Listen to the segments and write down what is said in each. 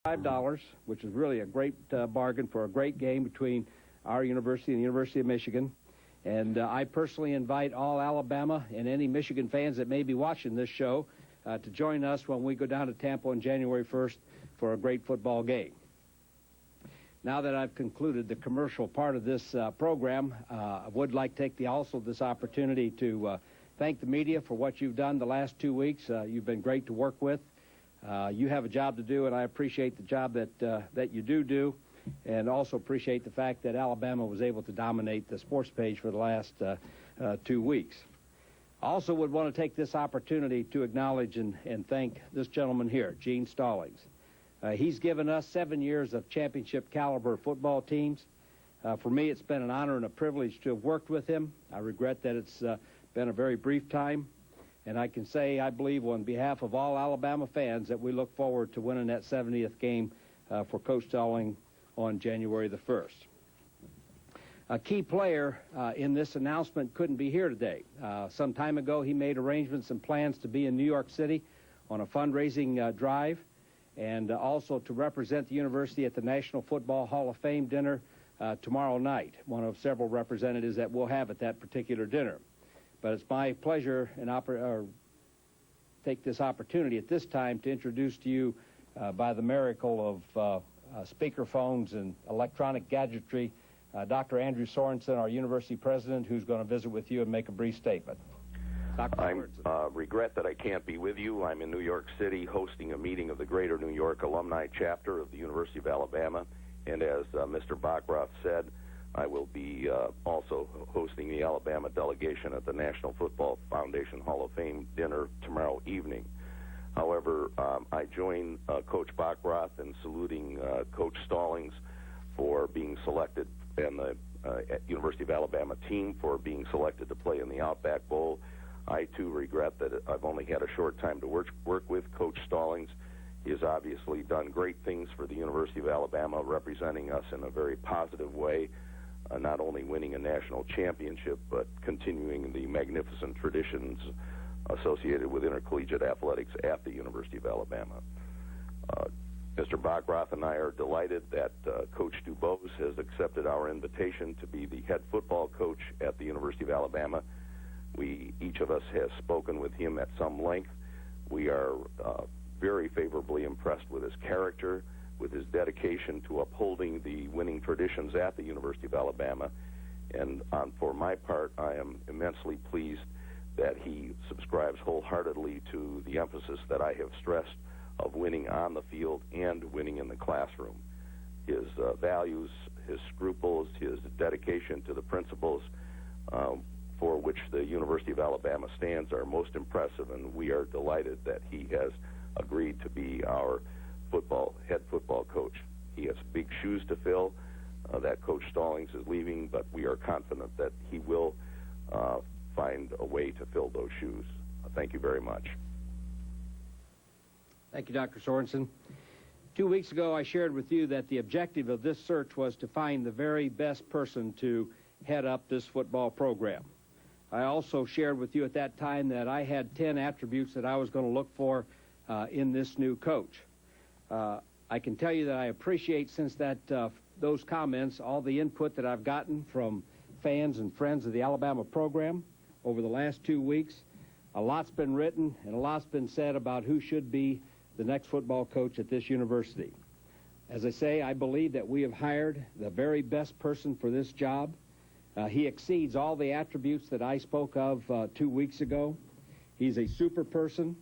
$5, which is really a great bargain for a great game between our university and the University of Michigan. And I personally invite all Alabama and any Michigan fans that may be watching this show to join us when we go down to Tampa on January 1st for a great football game. Now that I've concluded the commercial part of this program, I would like to take also this opportunity to thank the media for what you've done the last 2 weeks. You've been great to work with. You have a job to do, and I appreciate the job that you do, and also appreciate the fact that Alabama was able to dominate the sports page for the last 2 weeks. I also would want to take this opportunity to acknowledge and thank this gentleman here, Gene Stallings. He's given us 7 years of championship-caliber football teams. For me, it's been an honor and a privilege to have worked with him. I regret that it's been a very brief time. And I can say, I believe, on behalf of all Alabama fans, that we look forward to winning that 70th game for Coach Stallings on January the 1st. A key player in this announcement couldn't be here today. Some time ago, he made arrangements and plans to be in New York City on a fundraising drive and also to represent the university at the National Football Hall of Fame dinner tomorrow night, one of several representatives that we'll have at that particular dinner. But it's my pleasure and take this opportunity at this time to introduce to you, by the miracle of speakerphones and electronic gadgetry, Dr. Andrew Sorensen, our university president, who's going to visit with you and make a brief statement. I regret that I can't be with you. I'm in New York City hosting a meeting of the Greater New York Alumni Chapter of the University of Alabama. And as Mr. Bachroth said, I will be also hosting the Alabama delegation at the National Football Foundation Hall of Fame dinner tomorrow evening. However, I join Coach Bachroth in saluting Coach Stallings for being selected and the University of Alabama team for being selected to play in the Outback Bowl. I, too, regret that I've only had a short time to work with Coach Stallings. He has obviously done great things for the University of Alabama, representing us in a very positive way. Not only winning a national championship, but continuing the magnificent traditions associated with intercollegiate athletics at the University of Alabama. Mr. Bachroth and I are delighted that Coach Dubose has accepted our invitation to be the head football coach at the University of Alabama. Each of us has spoken with him at some length. We are very favorably impressed with his character, with his dedication to upholding the winning traditions at the University of Alabama. And for my part, I am immensely pleased that he subscribes wholeheartedly to the emphasis that I have stressed of winning on the field and winning in the classroom. His values, his scruples, his dedication to the principles for which the University of Alabama stands are most impressive, and we are delighted that he has agreed to be our head football coach. He has big shoes to fill. That Coach Stallings is leaving, but we are confident that he will find a way to fill those shoes. Thank you very much. Thank you, Dr. Sorensen. 2 weeks ago, I shared with you that the objective of this search was to find the very best person to head up this football program. I also shared with you at that time that I had 10 attributes that I was going to look for in this new coach. I can tell you that I appreciate, since those comments, all the input that I've gotten from fans and friends of the Alabama program over the last 2 weeks. A lot's been written and a lot's been said about who should be the next football coach at this university. As I say, I believe that we have hired the very best person for this job. He exceeds all the attributes that I spoke of 2 weeks ago. He's a super person,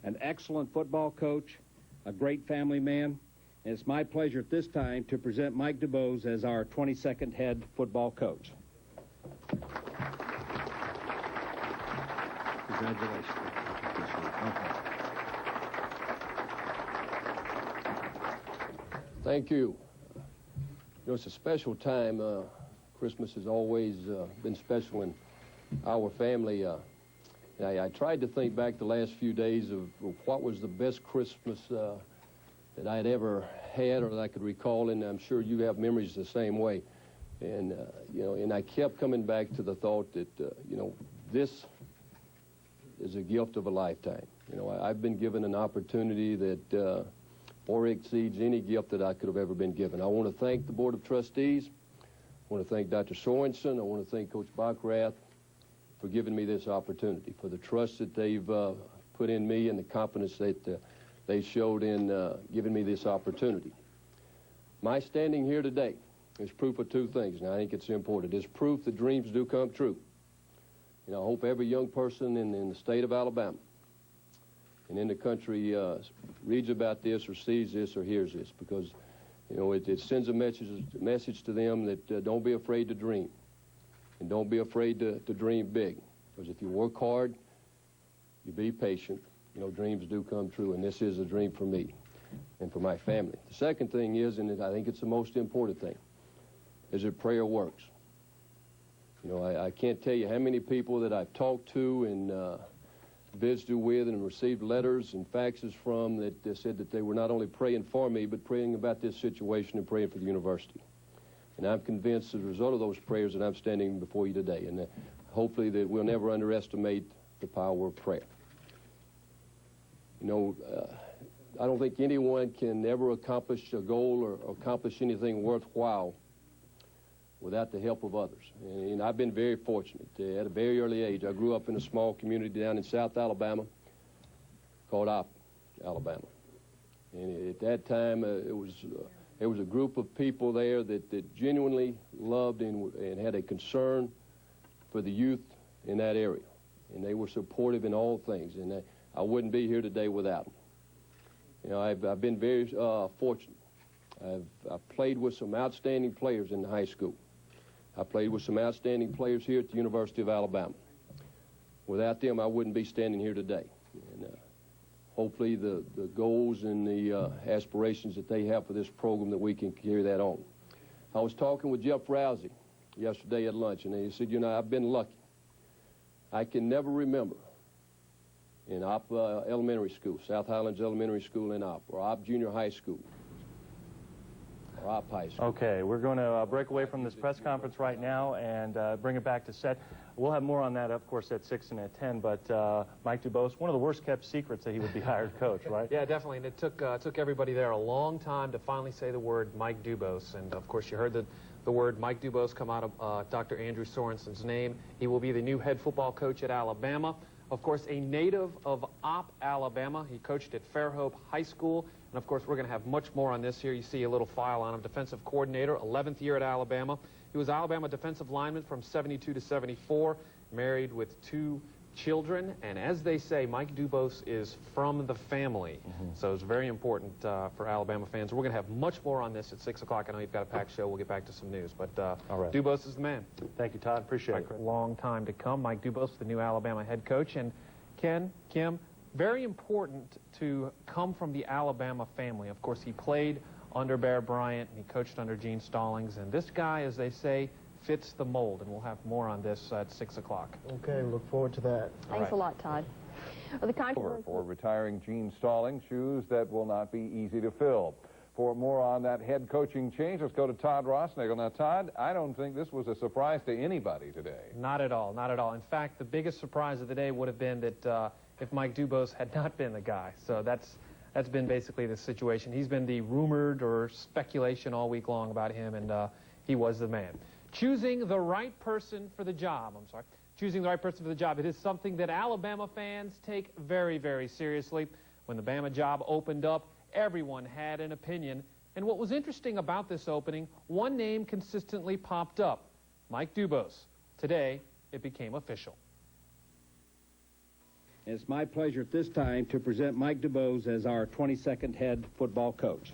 an excellent football coach, a great family man. And it's my pleasure at this time to present Mike Dubose as our 22nd head football coach. Congratulations. Thank you. It's a special time. Christmas has always been special in our family. I tried to think back the last few days of what was the best Christmas that I had ever had or that I could recall, and I'm sure you have memories the same way. And, and I kept coming back to the thought that, this is a gift of a lifetime. I've been given an opportunity that or exceeds any gift that I could have ever been given. I want to thank the Board of Trustees. I want to thank Dr. Sorensen. I want to thank Coach Backrath for giving me this opportunity, for the trust that they've put in me and the confidence that they showed in giving me this opportunity. My standing here today is proof of two things, and I think it's important. It's proof that dreams do come true. I hope every young person in the state of Alabama and in the country reads about this or sees this or hears this, because it sends a message to them that don't be afraid to dream, and don't be afraid to dream big, because if you work hard, you be patient, dreams do come true, and this is a dream for me and for my family. The second thing is, and I think it's the most important thing, is that prayer works. I can't tell you how many people that I've talked to and visited with and received letters and faxes from that said that they were not only praying for me, but praying about this situation and praying for the university. And I'm convinced as a result of those prayers that I'm standing before you today, and hopefully that we'll never underestimate the power of prayer. I don't think anyone can ever accomplish a goal or accomplish anything worthwhile without the help of others. And I've been very fortunate. At a very early age, I grew up in a small community down in South Alabama called Alabama. And at that time, there was a group of people there that genuinely loved and had a concern for the youth in that area. And they were supportive in all things. And I wouldn't be here today without them. I've been very fortunate. I've played with some outstanding players in the high school. I played with some outstanding players here at the University of Alabama. Without them, I wouldn't be standing here today. And hopefully the goals and the aspirations that they have for this program, that we can carry that on. I was talking with Jeff Rousey yesterday at lunch, and he said, I've been lucky. I can never remember in Opp Elementary School, South Highlands Elementary School in Opp, or Opp Junior High School, or Opp High School. Okay, we're going to break away from this press conference right now and bring it back to set. We'll have more on that, of course, at 6 and at 10, but Mike Dubose, one of the worst-kept secrets that he would be hired coach, right? Yeah, definitely, and it took everybody there a long time to finally say the word Mike Dubose, and of course you heard the word Mike Dubose come out of Dr. Andrew Sorensen's name. He will be the new head football coach at Alabama. Of course, a native of Opp, Alabama. He coached at Fairhope High School. And, of course, we're going to have much more on this here. You see a little file on him. Defensive coordinator, 11th year at Alabama. He was Alabama defensive lineman from 72 to 74, married with 2 children. And as they say, Mike Dubose is from the family. So it's very important for Alabama fans. We're going to have much more on this at 6 o'clock. I know you've got a packed show. We'll get back to some news. But all right. Dubose is the man. Thank you, Todd. Appreciate it. Long time to come. Mike Dubose, the new Alabama head coach. And Ken, Kim, very important to come from the Alabama family. Of course, he played under Bear Bryant, and he coached under Gene Stallings. And this guy, as they say, fits the mold. And we'll have more on this at 6 o'clock. Okay, we look forward to that. Thanks a lot, Todd. Well, the controversy for retiring Gene Stallings, shoes that will not be easy to fill. For more on that head coaching change, let's go to Todd Rossnagel. Now, Todd, I don't think this was a surprise to anybody today. Not at all, not at all. In fact, the biggest surprise of the day would have been that if Mike Dubose had not been the guy. So that's been basically the situation. He's been the rumored or speculation all week long about him, and he was the man. Choosing the right person for the job, choosing the right person for the job, it is something that Alabama fans take very, very seriously. When the Bama job opened up, everyone had an opinion. And what was interesting about this opening, one name consistently popped up, Mike Dubose. Today, it became official. It's my pleasure at this time to present Mike Dubose as our 22nd head football coach.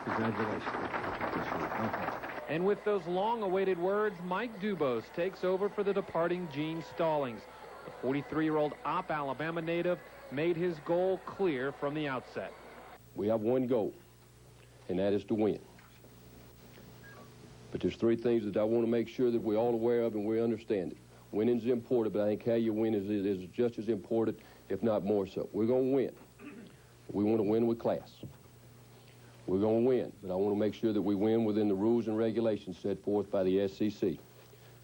Congratulations. And with those long-awaited words, Mike Dubose takes over for the departing Gene Stallings. The 43-year-old Opp, Alabama native made his goal clear from the outset. We have one goal, and that is to win. But there's 3 things that I want to make sure that we're all aware of and we understand it. Winning is important, but I think how you win is just as important, if not more so. We're going to win. We want to win with class. We're going to win, but I want to make sure that we win within the rules and regulations set forth by the SEC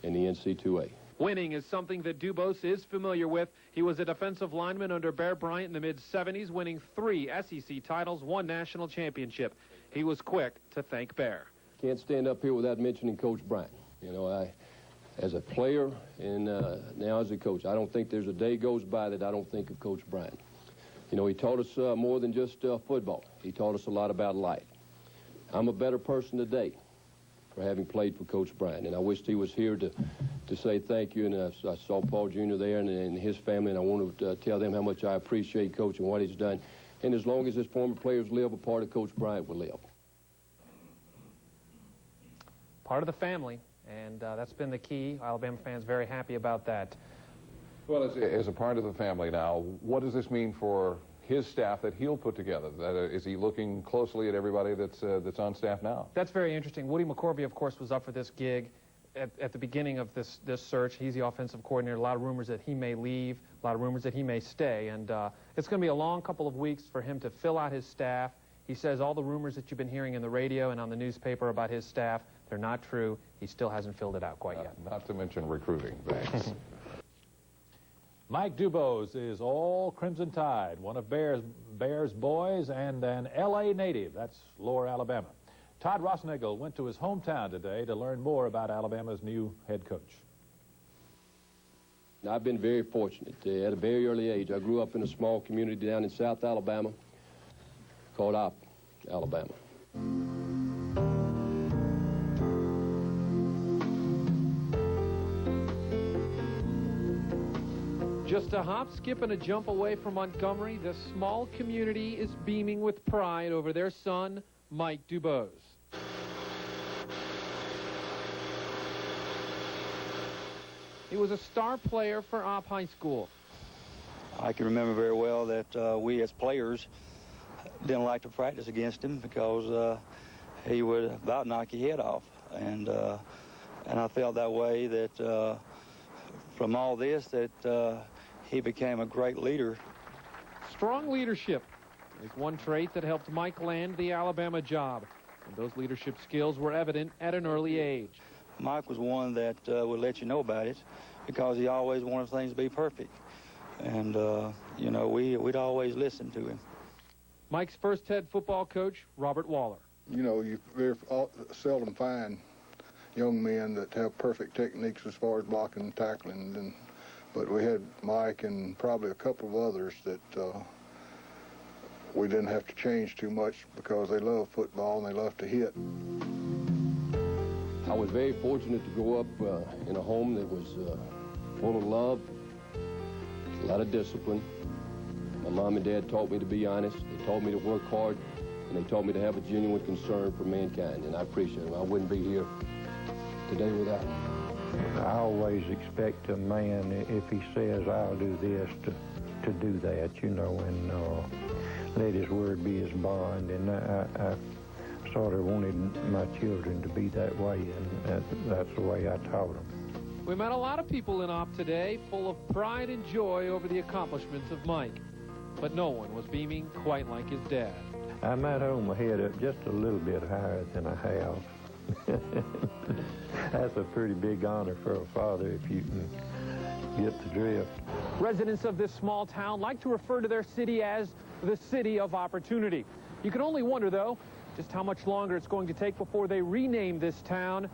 and the NC2A. Winning is something that Dubose is familiar with. He was a defensive lineman under Bear Bryant in the mid-'70s, winning 3 SEC titles, 1 national championship. He was quick to thank Bear. Can't stand up here without mentioning Coach Bryant. You know, as a player and now as a coach, I don't think there's a day goes by that I don't think of Coach Bryant. You know, he taught us more than just football. He taught us a lot about life. I'm a better person today for having played for Coach Bryant, and I wished he was here to say thank you. And I saw Paul Jr. there and his family, and I want to tell them how much I appreciate Coach and what he's done. And as long as his former players live, a part of Coach Bryant will live. Part of the family, and that's been the key. Alabama fans very happy about that. Well, as a part of the family now, what does this mean for his staff that he'll put together? Is he looking closely at everybody that's on staff now? That's very interesting. Woody McCorvey, of course, was up for this gig at the beginning of this search. He's the offensive coordinator. A lot of rumors that he may leave, a lot of rumors that he may stay, and it's going to be a long couple of weeks for him to fill out his staff. He says all the rumors that you've been hearing in the radio and on the newspaper about his staff, they're not true. He still hasn't filled it out quite yet. Not to mention recruiting. Thanks. Mike Dubose is all Crimson Tide, one of Bears boys and an L.A. native. That's Lower Alabama. Todd Rossnagel went to his hometown today to learn more about Alabama's new head coach. I've been very fortunate. At a very early age, I grew up in a small community down in South Alabama called Alabama. Just a hop, skip, and a jump away from Montgomery, this small community is beaming with pride over their son, Mike Dubose. He was a star player for Opp High School. I can remember very well that we as players didn't like to practice against him because he would about knock your head off. And I felt that way that from all this that he became a great leader. Strong leadership is one trait that helped Mike land the Alabama job, and those leadership skills were evident at an early age. Mike was one that would let you know about it because he always wanted things to be perfect. And, you know, we'd always listen to him. Mike's first head football coach, Robert Waller. You know, you very seldom find young men that have perfect techniques as far as blocking and tackling. But we had Mike and probably a couple of others that we didn't have to change too much because they love football and they love to hit. I was very fortunate to grow up in a home that was full of love, a lot of discipline. My mom and dad taught me to be honest. They taught me to work hard, and they taught me to have a genuine concern for mankind, and I appreciate them. I wouldn't be here today without them. I always expect a man, if he says, I'll do this, to do that, you know, and let his word be his bond. And I sort of wanted my children to be that way, and that's the way I taught them. We met a lot of people in Opp today, full of pride and joy over the accomplishments of Mike. But no one was beaming quite like his dad. I'm at home, my head up just a little bit higher than I have. That's a pretty big honor for a father if you can get the drift. Residents of this small town like to refer to their city as the city of opportunity. You can only wonder, though, just how much longer it's going to take before they rename this town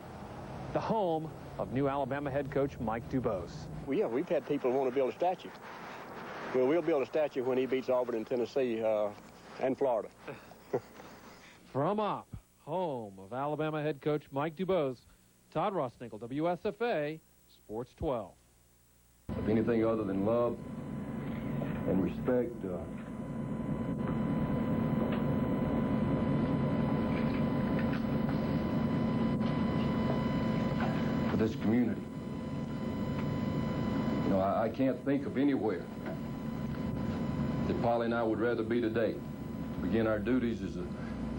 the home of new Alabama head coach Mike Dubose. Well, yeah, we've had people want to build a statue. Well, we'll build a statue when he beats Auburn in Tennessee and Florida. From Opp, home of Alabama head coach Mike Dubose, Todd Rossnagel, WSFA, Sports 12. If anything other than love and respect, for this community. You know, I can't think of anywhere that Polly and I would rather be today to begin our duties as a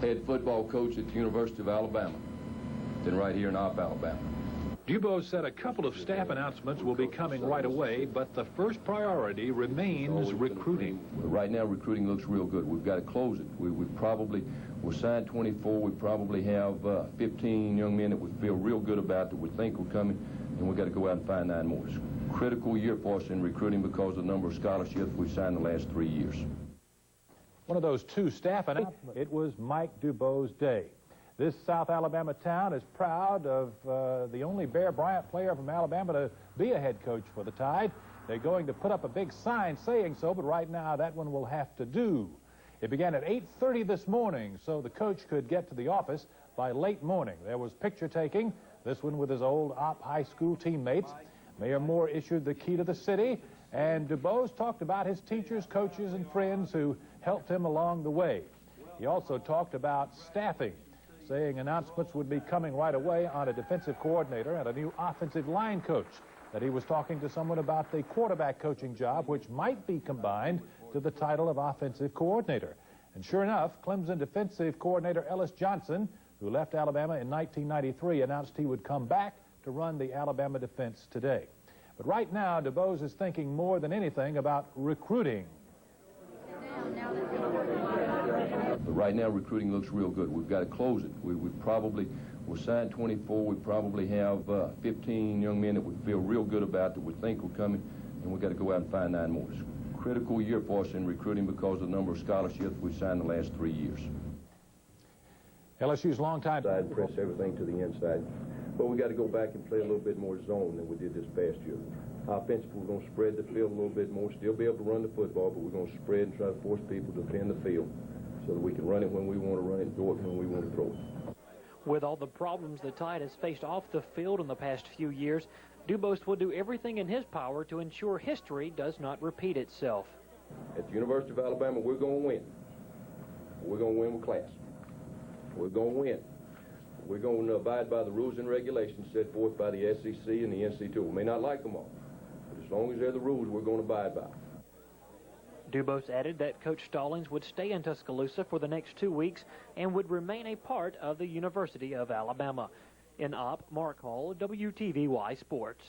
head football coach at the University of Alabama than right here in Opp, Alabama. Dubose said a couple of staff announcements will be coming right away, but the first priority remains recruiting. Right now, recruiting looks real good. We've got to close it. We're signed 24. We probably have 15 young men that we feel real good about that we think will come and we got to go out and find 9 more. It's a critical year for us in recruiting because of the number of scholarships we've signed in the last 3 years. One of those 2 staff announcements. It was Mike Dubose Day. This South Alabama town is proud of the only Bear Bryant player from Alabama to be a head coach for the Tide. They're going to put up a big sign saying so, but right now that one will have to do. It began at 8:30 this morning, so the coach could get to the office by late morning. There was picture taking, this one with his old Opp high school teammates. Mayor Moore issued the key to the city, and Dubose talked about his teachers, coaches, and friends who helped him along the way. He also talked about staffing, saying announcements would be coming right away on a defensive coordinator and a new offensive line coach, that he was talking to someone about the quarterback coaching job, which might be combined to the title of offensive coordinator. And sure enough, Clemson defensive coordinator Ellis Johnson, who left Alabama in 1993, announced he would come back to run the Alabama defense today. But right now, Dubose is thinking more than anything about recruiting. But right now, recruiting looks real good. We've got to close it. We'll sign 24. We probably have 15 young men that we feel real good about, that we think are coming, and we've got to go out and find 9 more. It's a critical year for us in recruiting because of the number of scholarships we've signed in the last 3 years. LSU's longtime... Press everything to the inside. But we got to go back and play a little bit more zone than we did this past year. Offensively, we're going to spread the field a little bit more, still be able to run the football, but we're going to spread and try to force people to defend the field so that we can run it when we want to run it and throw it when we want to throw it. With all the problems the Tide has faced off the field in the past few years, Dubose will do everything in his power to ensure history does not repeat itself. At the University of Alabama, we're going to win. We're going to win with class. We're going to win. We're going to abide by the rules and regulations set forth by the SEC and the NC2. We may not like them all, but as long as they're the rules, we're going to abide by. Dubose added that Coach Stallings would stay in Tuscaloosa for the next 2 weeks and would remain a part of the University of Alabama. In Opp, Mark Hall, WTVY Sports.